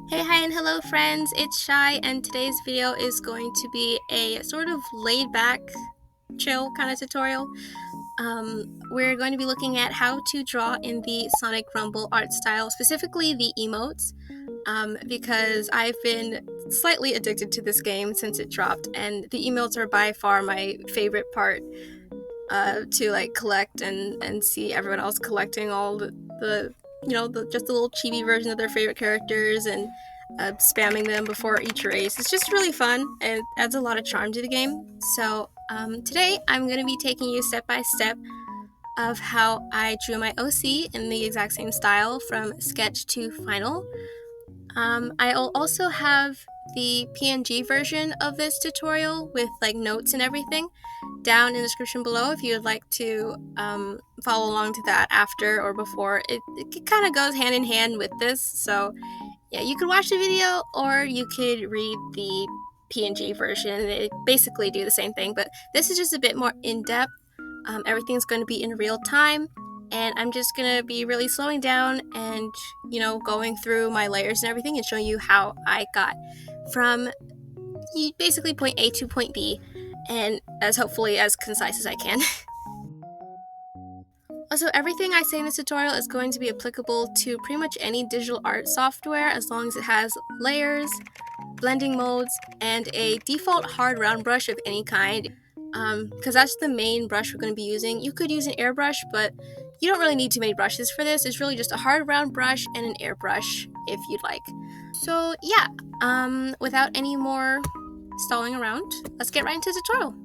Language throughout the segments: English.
Hey, hi, and hello, friends. It's Shy, and today's video is going to be a sort of laid-back, chill kind of tutorial. We're going to be looking at how to draw in the Sonic Rumble art style, specifically the emotes, because I've been slightly addicted to this game since it dropped, and the emotes are by far my favorite part to like collect and see everyone else collecting all the just the little chibi version of their favorite characters and spamming them before each race. It's just really fun and it adds a lot of charm to the game. So today I'm going to be taking you step by step of how I drew my OC in the exact same style from sketch to final. I'll also have the PNG version of this tutorial with like notes and everything down in the description below if you would like to follow along to that after or before. It kind of goes hand in hand with this, so yeah, you could watch the video or you could read the PNG version. They basically do the same thing, but this is just a bit more in-depth. Everything's going to be in real time, and I'm just going to be really slowing down and, going through my layers and everything and showing you how I got from basically point A to point B, and hopefully as concise as I can. Also, everything I say in this tutorial is going to be applicable to pretty much any digital art software as long as it has layers, blending modes, and a default hard round brush of any kind, because that's the main brush we're going to be using. You could use an airbrush, but you don't really need too many brushes for this. It's really just a hard round brush and an airbrush if you'd like. So yeah, without any more stalling around, let's get right into the tutorial.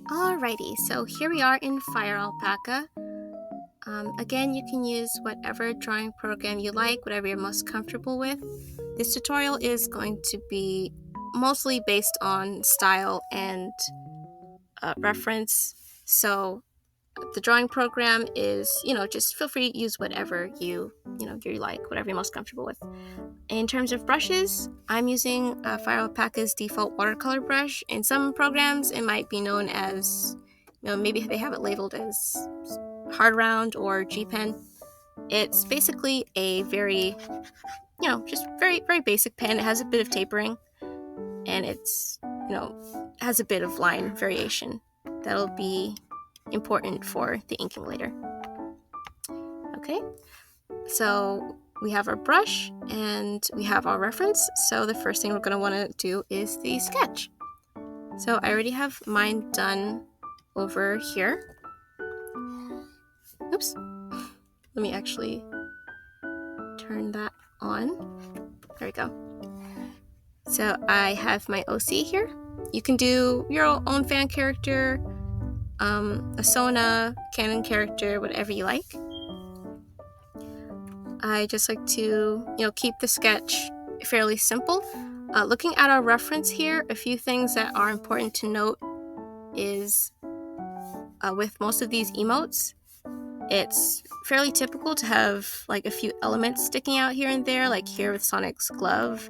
Alrighty, so here we are in Fire Alpaca. Again, you can use whatever drawing program you like, whatever you're most comfortable with. This tutorial is going to be mostly based on style and reference, so the drawing program is, just feel free to use whatever you like, whatever you're most comfortable with. In terms of brushes, I'm using Fire Alpaca's default watercolor brush. In some programs, it might be known as, maybe they have it labeled as hard round or G pen. It's basically a very, just very, very basic pen. It has a bit of tapering, and it's, has a bit of line variation. That'll be important for the inking later. Okay, so we have our brush and we have our reference. So the first thing we're going to want to do is the sketch. So I already have mine done over here. Oops. Let me actually turn that on. There we go. So I have my OC here. You can do your own fan character, a Sona, canon character, whatever you like. I just like to, keep the sketch fairly simple. Looking at our reference here, a few things that are important to note is with most of these emotes, it's fairly typical to have like a few elements sticking out here and there, like here with Sonic's glove,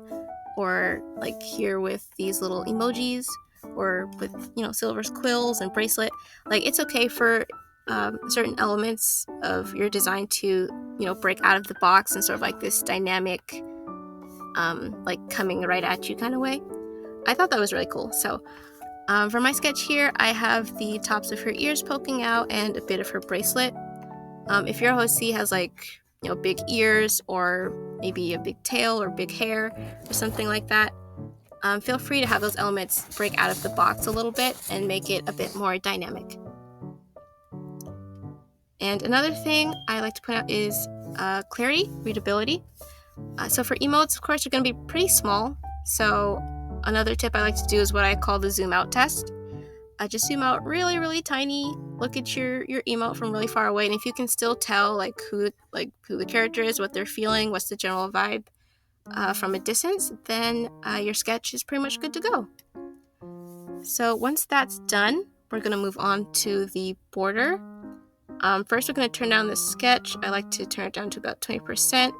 or like here with these little emojis, or with, Silver's quills and bracelet. Like, it's okay for certain elements of your design to, break out of the box and sort of like this dynamic, like coming right at you kind of way. I thought that was really cool. So for my sketch here, I have the tops of her ears poking out and a bit of her bracelet. If your OC has like, big ears or maybe a big tail or big hair or something like that, feel free to have those elements break out of the box a little bit and make it a bit more dynamic. And another thing I like to point out is clarity, readability. So for emotes, of course, they're going to be pretty small. So another tip I like to do is what I call the zoom out test. Just zoom out really, really tiny. Look at your emote from really far away, and if you can still tell who the character is, what they're feeling, what's the general vibe from a distance, then your sketch is pretty much good to go. So once that's done, we're going to move on to the border. First, we're going to turn down the sketch. I like to turn it down to about 20%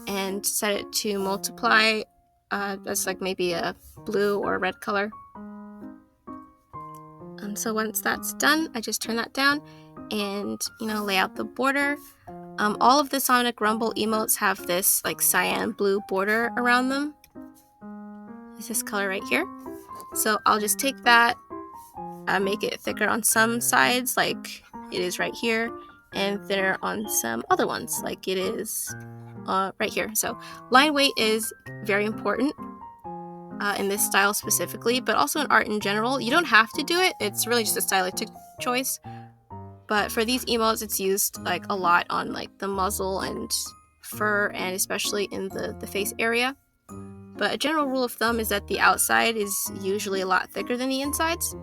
and set it to multiply. That's like maybe a blue or a red color. So once that's done, I just turn that down, and, lay out the border. All of the Sonic Rumble emotes have this like cyan blue border around them. It's this color right here. So I'll just take that, make it thicker on some sides like it is right here, and thinner on some other ones like it is right here. So line weight is very important in this style specifically, but also in art in general. You don't have to do it. It's really just a stylistic choice. But for these emotes, it's used like a lot on like the muzzle and fur, and especially in the face area. But a general rule of thumb is that the outside is usually a lot thicker than the insides.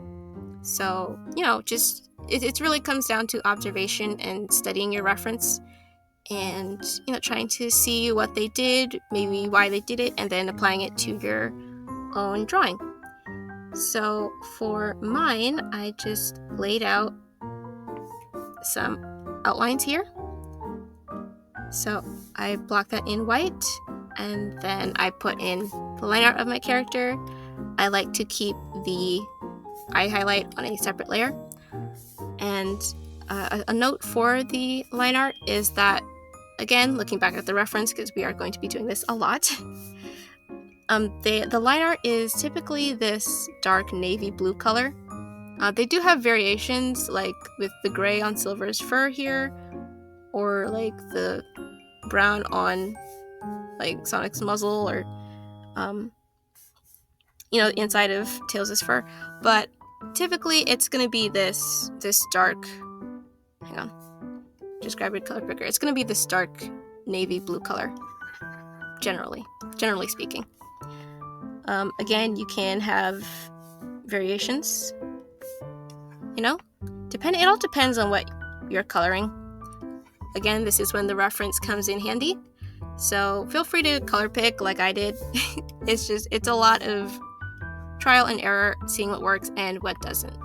So, just it really comes down to observation and studying your reference, and trying to see what they did, maybe why they did it, and then applying it to your own drawing. So for mine, I just laid out some outlines here. So I blocked that in white, and then I put in the line art of my character. I like to keep the eye highlight on a separate layer. And a note for the line art is that, again, looking back at the reference, because we are going to be doing this a lot, the line art is typically this dark navy blue color. They do have variations, like with the gray on Silver's fur here, or like the brown on like Sonic's muzzle, or the inside of Tails' fur. But typically it's going to be this dark, hang on, just grab your color picker. It's going to be this dark navy blue color, generally speaking. Again, you can have variations, it all depends on what you're coloring. Again, this is when the reference comes in handy, so feel free to color pick like I did. It's a lot of trial and error, seeing what works and what doesn't.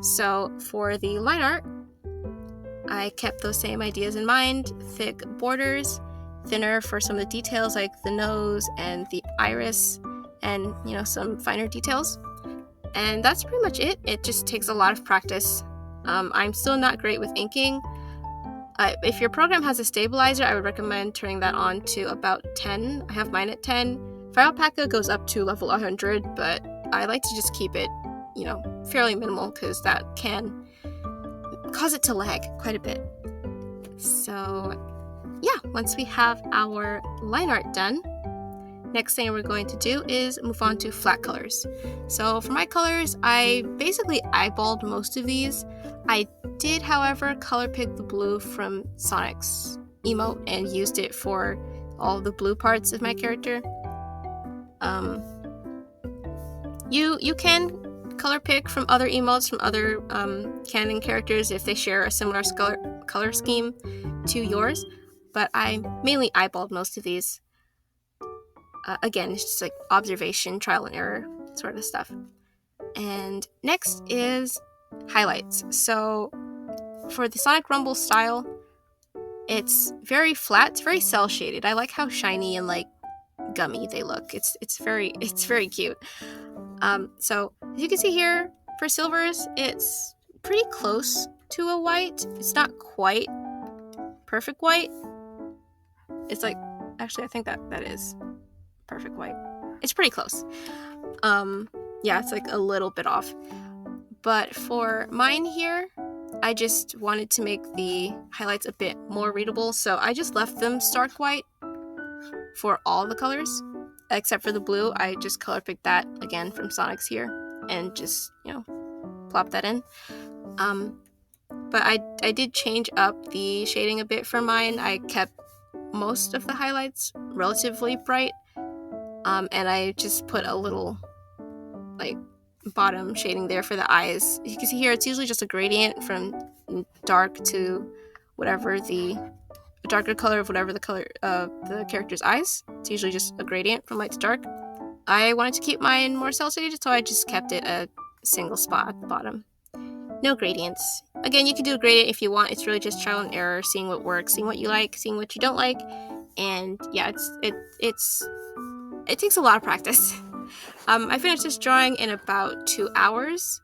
So for the line art, I kept those same ideas in mind: thick borders, thinner for some of the details like the nose and the iris, and some finer details. And that's pretty much it. It just takes a lot of practice. I'm still not great with inking. If your program has a stabilizer, I would recommend turning that on to about 10. I have mine at 10. File Packer goes up to level 100, but I like to just keep it, fairly minimal, because that can cause it to lag quite a bit. So yeah, once we have our line art done, next thing we're going to do is move on to flat colors. So for my colors, I basically eyeballed most of these. I did, however, color pick the blue from Sonic's emote and used it for all the blue parts of my character. You can color pick from other emotes from other canon characters if they share a similar color scheme to yours, but I mainly eyeballed most of these. Again, it's just like observation, trial and error sort of stuff. And next is highlights. So for the Sonic Rumble style, it's very flat, it's very cell shaded. I like how shiny and like gummy they look. It's very cute. So as you can see here, for Silver's, it's pretty close to a white. It's not quite perfect white. It's like, actually, I think that is perfect white. It's pretty close. Yeah, it's like a little bit off. But for mine here, I just wanted to make the highlights a bit more readable, so I just left them stark white for all the colors, except for the blue. I just color picked that again from Sonic's here and just, plop that in. But I did change up the shading a bit for mine. I kept most of the highlights relatively bright, and I just put a little like bottom shading there for the eyes. You can see here it's usually just a gradient from dark to whatever the darker color of whatever the color of the character's eyes. It's usually just a gradient from light to dark. I wanted to keep mine more cell shaded, so I just kept it a single spot at the bottom. No gradients. Again, you can do a gradient if you want. It's really just trial and error, seeing what works, seeing what you like, seeing what you don't like. And yeah, it takes a lot of practice. I finished this drawing in about 2 hours.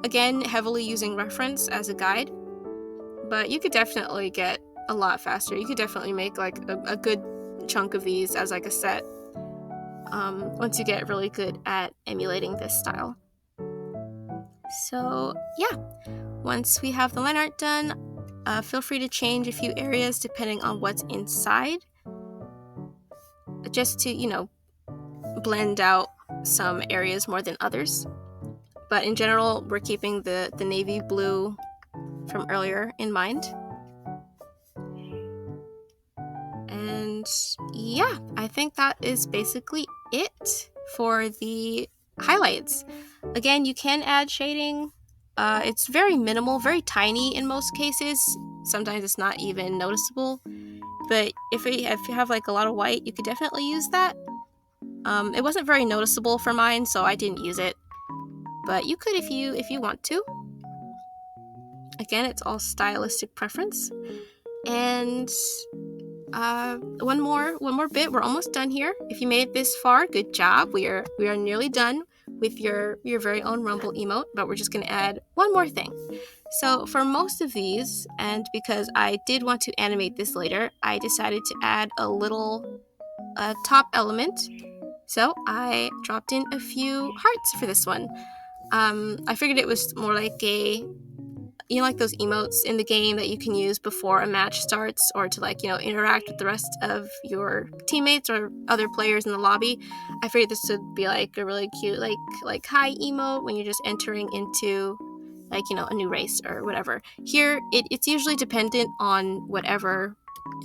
Again, heavily using reference as a guide. but you could definitely get a lot faster. You could definitely make like a good chunk of these as like a set once you get really good at emulating this style. So yeah, once we have the line art done, feel free to change a few areas depending on what's inside, just to, you know, blend out some areas more than others. But in general, we're keeping the navy blue from earlier in mind. And yeah, I think that is basically it for the highlights. Again, you can add shading. It's very minimal, very tiny in most cases. Sometimes it's not even noticeable. But if you have like a lot of white, you could definitely use that. It wasn't very noticeable for mine, so I didn't use it. But you could if you want to. Again, it's all stylistic preference. And one more bit. We're almost done here. If you made it this far, good job. We are nearly done with your very own Rumble emote, but we're just going to add one more thing. So for most of these, and because I did want to animate this later, I decided to add a little top element. So I dropped in a few hearts for this one. I figured it was more like a, you know, like those emotes in the game that you can use before a match starts, or to like, you know, interact with the rest of your teammates or other players in the lobby. I figured this would be like a really cute like hi emote when you're just entering into like, you know, a new race or whatever. Here it's usually dependent on whatever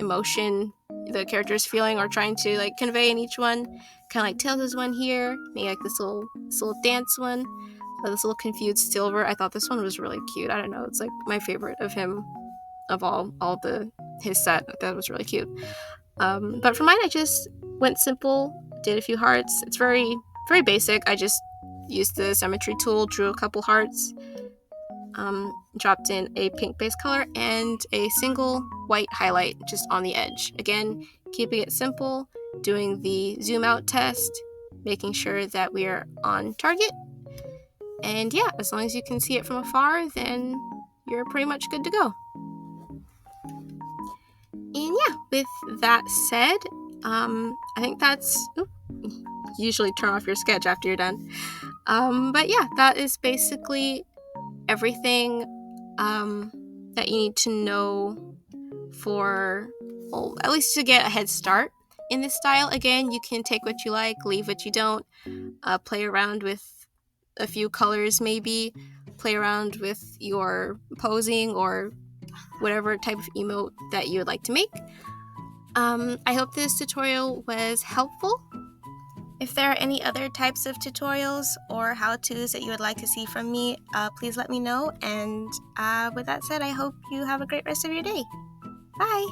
emotion the character is feeling or trying to like convey in each one. Kind of like Tails is one here, maybe like this little dance one. This little confused silver. I thought this one was really cute. I don't know, it's like my favorite of him, of all his set. That was really cute. But for mine, I just went simple, did a few hearts. It's very basic. I just used the symmetry tool, drew a couple hearts, dropped in a pink base color and a single white highlight just on the edge. Again, keeping it simple, doing the zoom out test, making sure that we are on target. And yeah, as long as you can see it from afar, then you're pretty much good to go. And yeah, with that said, I think that's... usually turn off your sketch after you're done. But yeah, that is basically everything that you need to know for, well, at least to get a head start in this style. Again, you can take what you like, leave what you don't, play around with a few colors, maybe play around with your posing or whatever type of emote that you would like to make. I hope this tutorial was helpful. If there are any other types of tutorials or how-tos that you would like to see from me, please let me know. And with that said, I hope you have a great rest of your day. Bye!